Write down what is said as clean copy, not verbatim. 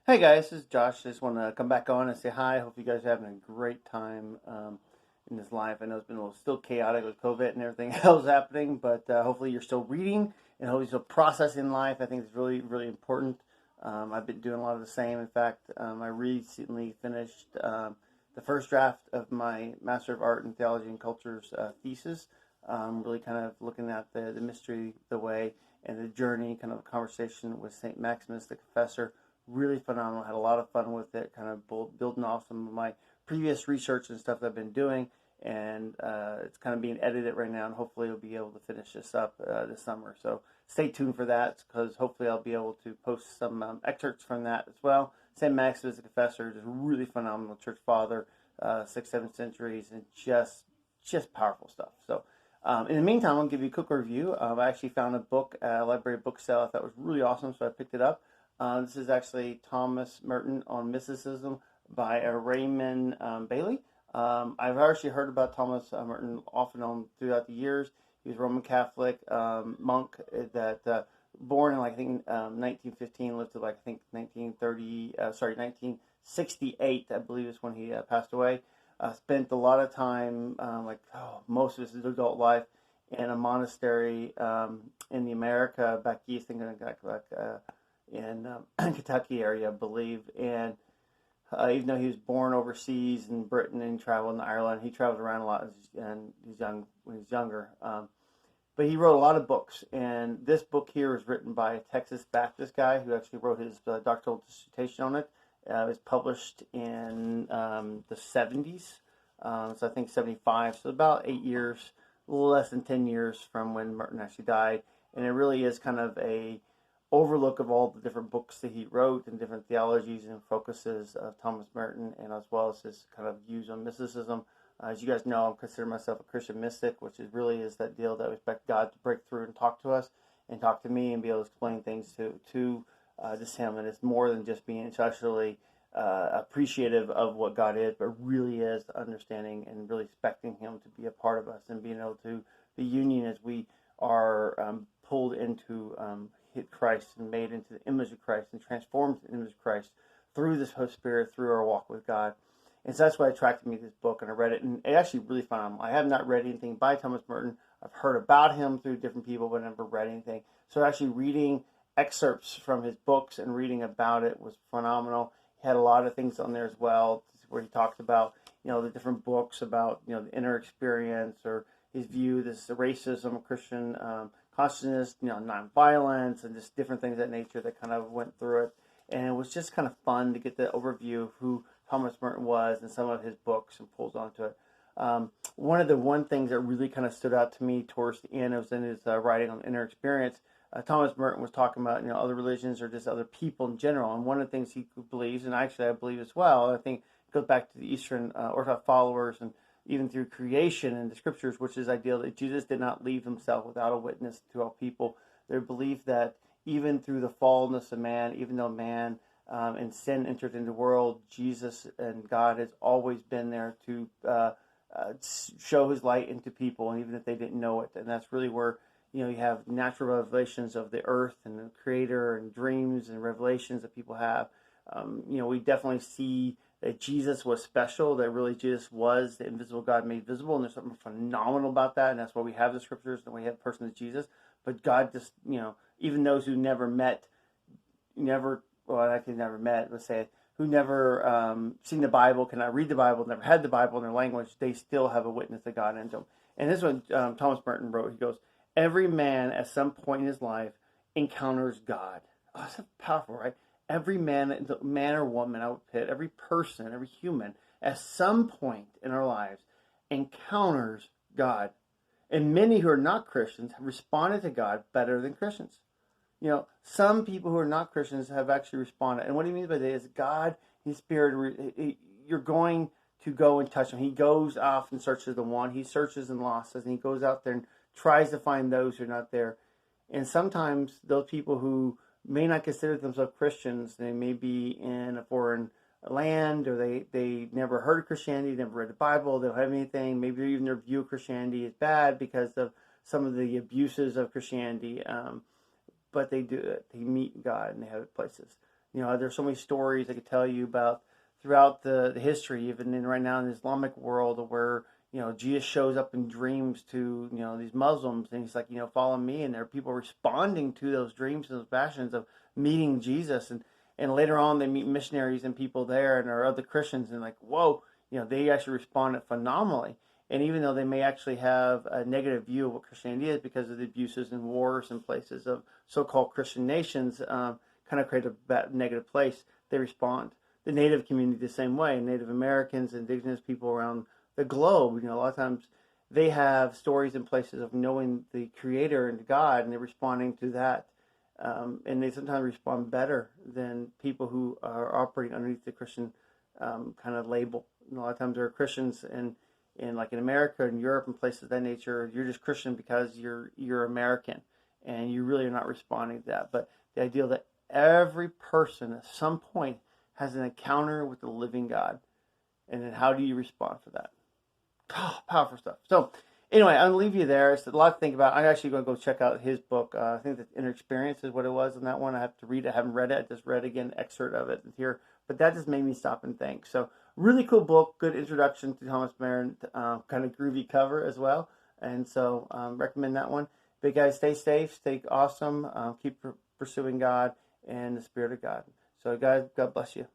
Hey guys, this is Josh. Just want to come back on and say hi. Hope you guys are having a great time in this life. I know it's been a little still chaotic with COVID and everything else happening, but hopefully you're still reading and hopefully you're still processing life. I think it's really, really important. I've been doing a lot of the same. In fact, I recently finished the first draft of my Master of Art in Theology and Culture's thesis. Really kind of looking at the mystery, the way, and the journey, kind of a conversation with St. Maximus, the confessor. Really phenomenal. Had a lot of fun with it, kind of building off some of my previous research and stuff that I've been doing. And it's kind of being edited right now, and hopefully I'll be able to finish this up this summer. So stay tuned for that, because hopefully I'll be able to post some excerpts from that as well. St. Maximus the Confessor, just really phenomenal church father, 6th, 7th centuries, and just powerful stuff. So in the meantime, I'll give you a quick review. I actually found a book at a library book sale I thought was really awesome, so I picked it up. This is actually Thomas Merton on Mysticism by Raymond Bailey. I've actually heard about Thomas Merton off and on throughout the years. He was a Roman Catholic monk that born in, like, I think 1915, lived to, like, I think 1968, I believe is when he passed away. Spent a lot of time, most of his adult life, in a monastery in the America back east, thinking in Kentucky area, I believe. And even though he was born overseas in Britain and traveled in Ireland, he traveled around a lot and when he was younger. But he wrote a lot of books, and this book here is written by a Texas Baptist guy who actually wrote his doctoral dissertation on it. It was published in the 70s, so I think 75, so about 8 years, a little less than 10 years from when Merton actually died. And it really is kind of a overlook of all the different books that he wrote and different theologies and focuses of Thomas Merton, and as well as his kind of views on mysticism. As you guys know, I consider myself a Christian mystic, which really is that deal that we expect God to break through and talk to us and talk to me and be able to explain things to just him. And it's more than just being intellectually appreciative of what God is, but really is understanding and really expecting him to be a part of us and being able to the union as we are pulled into Christ and made into the image of Christ and transformed into the image of Christ through this Holy Spirit, through our walk with God. And so that's what attracted me to this book, and I read it, and it actually really phenomenal. I have not read anything by Thomas Merton. I've heard about him through different people, but never read anything. So actually reading excerpts from his books and reading about it was phenomenal. He had a lot of things on there as well, where he talked about, the different books about, the inner experience, or his view, this racism, Christian consciousness, nonviolence, and just different things of that nature that kind of went through it. And it was just kind of fun to get the overview of who Thomas Merton was and some of his books and pulls onto it. One things that really kind of stood out to me towards the end, it was in his writing on inner experience. Thomas Merton was talking about, other religions or just other people in general. And one of the things he believes, and actually I believe as well, I think it goes back to the Eastern Orthodox followers and even through creation and the scriptures, which is ideal that Jesus did not leave himself without a witness to all people. They believe that even through the fallenness of man, even though man and sin entered into the world, Jesus and God has always been there to show his light into people, and even if they didn't know it. And that's really where, you have natural revelations of the earth and the creator and dreams and revelations that people have. We definitely see that Jesus was special, that really Jesus was the invisible God made visible, and there's something phenomenal about that, and that's why we have the scriptures and we have the person of Jesus. But God just, even those who never met, let's say, who never seen the Bible, cannot read the Bible, never had the Bible in their language, they still have a witness of God in them. And this is what Thomas Merton wrote. He goes, every man at some point in his life encounters God. Oh, that's powerful, right? Every man or woman, I would put, every person, every human, at some point in our lives encounters God. And many who are not Christians have responded to God better than Christians. Some people who are not Christians have actually responded. And what he means by that is God, his Spirit, you're going to go and touch him. He goes off and searches the one. He searches and lost us, and he goes out there and tries to find those who are not there. And sometimes those people who may not consider themselves Christians, they may be in a foreign land, or they never heard of Christianity, never read the Bible, they don't have anything. Maybe even their view of Christianity is bad because of some of the abuses of Christianity. But they do it. They meet God and they have places. There's so many stories I could tell you about throughout the history, even in right now in the Islamic world, where Jesus shows up in dreams to these Muslims, and he's like, follow me, and there are people responding to those dreams and those passions of meeting Jesus, and later on they meet missionaries and people there, and are other Christians, and like, whoa, they actually responded phenomenally. And even though they may actually have a negative view of what Christianity is because of the abuses and wars in places of so-called Christian nations, kind of create a bad, negative place, they respond. The Native community the same way. Native Americans, indigenous people around the globe, a lot of times they have stories in places of knowing the Creator and God, and they're responding to that. And they sometimes respond better than people who are operating underneath the Christian kind of label. And a lot of times there are Christians in like in America and Europe and places of that nature, you're just Christian because you're American, and you really are not responding to that. But the idea that every person at some point has an encounter with the living God, and then how do you respond for that? Oh, powerful stuff. So anyway, I'll leave you there. It's a lot to think about. I'm actually going to go check out his book. I think that Inner Experience is what it was on that one. I have to read it. I haven't read it. I just read again an excerpt of it here. But that just made me stop and think. So really cool book. Good introduction to Thomas Merton. Kind of groovy cover as well. And so recommend that one. But guys, stay safe. Stay awesome. Keep pursuing God and the Spirit of God. So guys, God bless you.